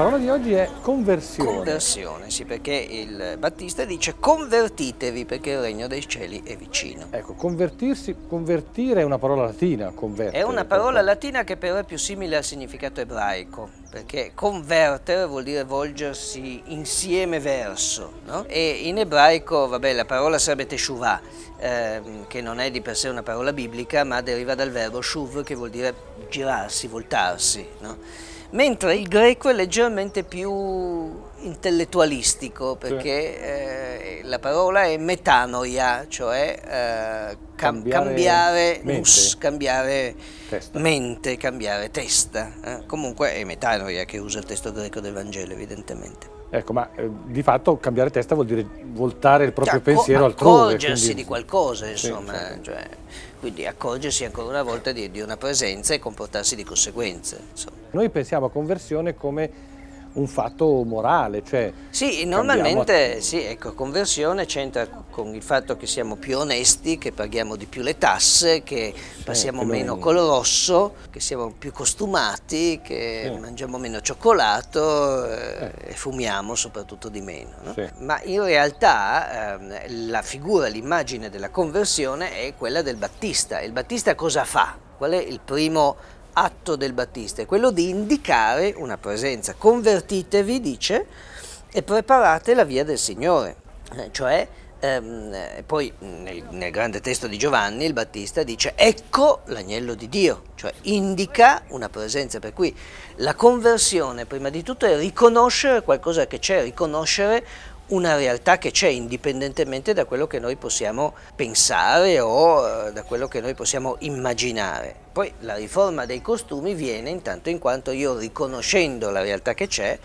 parola di oggi è conversione. Conversione, sì, perché il Battista dice convertitevi perché il regno dei cieli è vicino. Ecco, convertire è una parola latina, convertere. È una parola latina che però è più simile al significato ebraico, perché convertere vuol dire volgersi insieme verso, no? E in ebraico, vabbè, la parola sarebbe teshuvah, che non è di per sé una parola biblica, ma deriva dal verbo shuv, che vuol dire girarsi, voltarsi, no? Mentre il greco è leggermente più intellettualistico, perché la parola è metanoia, cioè cambiare nous, cambiare mente, cambiare testa. Comunque è metanoia che usa il testo greco del Vangelo, evidentemente. Ecco, ma di fatto cambiare testa vuol dire voltare il proprio pensiero altrove. Accorgersi quindi... di qualcosa, insomma, sì, certo. cioè, quindi accorgersi ancora una volta di una presenza e comportarsi di conseguenza. Insomma. Noi pensiamo a conversione come un fatto morale, cioè... Sì, normalmente sì, ecco, conversione c'entra con il fatto che siamo più onesti, che paghiamo di più le tasse, che passiamo meno col rosso, che siamo più costumati, che mangiamo meno cioccolato e fumiamo soprattutto di meno. No? Ma in realtà la figura, l'immagine della conversione è quella del Battista. Il Battista cosa fa? Qual è il primo atto del Battista? È quello di indicare una presenza. Convertitevi, dice, e preparate la via del Signore. Cioè, poi nel grande testo di Giovanni il Battista dice ecco l'agnello di Dio, cioè indica una presenza, per cui la conversione prima di tutto è riconoscere qualcosa che c'è, riconoscere una realtà che c'è indipendentemente da quello che noi possiamo pensare o da quello che noi possiamo immaginare. Poi la riforma dei costumi viene intanto in quanto io, riconoscendo la realtà che c'è,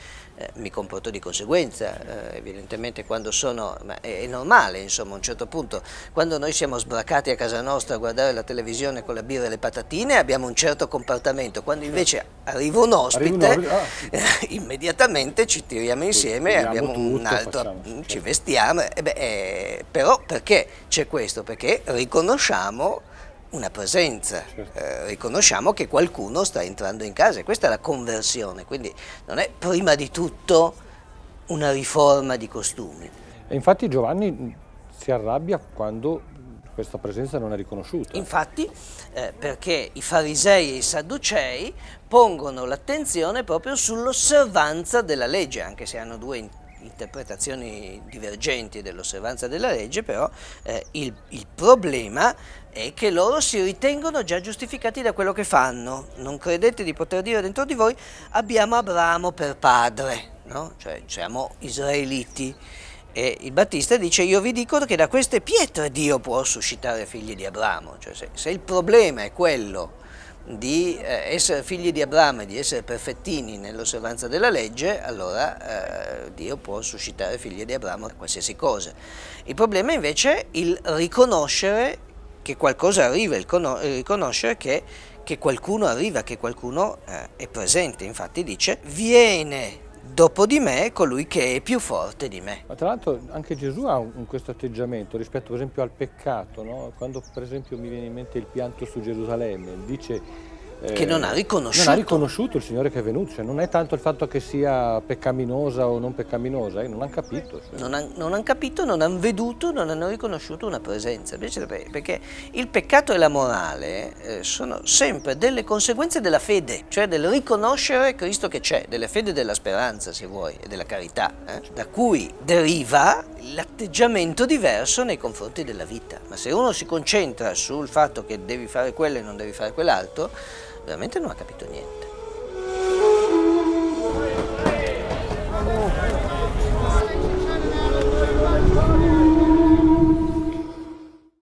mi comporto di conseguenza. Evidentemente quando sono, ma è normale, insomma, a un certo punto, quando noi siamo sbracati a casa nostra a guardare la televisione con la birra e le patatine abbiamo un certo comportamento, quando invece arriva un ospite immediatamente ci tiriamo insieme, abbiamo un altro, ci vestiamo, però perché c'è questo? Perché riconosciamo una presenza, riconosciamo che qualcuno sta entrando in casa, e questa è la conversione, quindi non è prima di tutto una riforma di costumi. E infatti Giovanni si arrabbia quando questa presenza non è riconosciuta. Infatti, perché i farisei e i sadducei pongono l'attenzione proprio sull'osservanza della legge, anche se hanno due interpretazioni divergenti dell'osservanza della legge, però il problema è che loro si ritengono già giustificati da quello che fanno. Non credete di poter dire dentro di voi abbiamo Abramo per padre, no? Cioè siamo israeliti. E il Battista dice io vi dico che da queste pietre Dio può suscitare figli di Abramo. Cioè, se il problema è quello di essere figli di Abramo e di essere perfettini nell'osservanza della legge, allora Dio può suscitare figli di Abramo da qualsiasi cosa. Il problema invece è il riconoscere che qualcosa arriva, il riconoscere che qualcuno arriva, che qualcuno è presente. Infatti dice viene dopo di me colui che è più forte di me. Ma tra l'altro anche Gesù ha questo atteggiamento rispetto per esempio al peccato, no? Quando per esempio mi viene in mente il pianto su Gerusalemme, dice che non ha riconosciuto. Non ha riconosciuto il Signore che è venuto, cioè non è tanto il fatto che sia peccaminosa o non peccaminosa, non hanno capito. Cioè. Non hanno capito, non hanno veduto, non hanno riconosciuto una presenza, perché il peccato e la morale sono sempre delle conseguenze della fede, cioè del riconoscere Cristo che c'è, della fede e della speranza, se vuoi, e della carità, da cui deriva l'atteggiamento diverso nei confronti della vita. Ma se uno si concentra sul fatto che devi fare quello e non devi fare quell'altro, veramente non ha capito niente.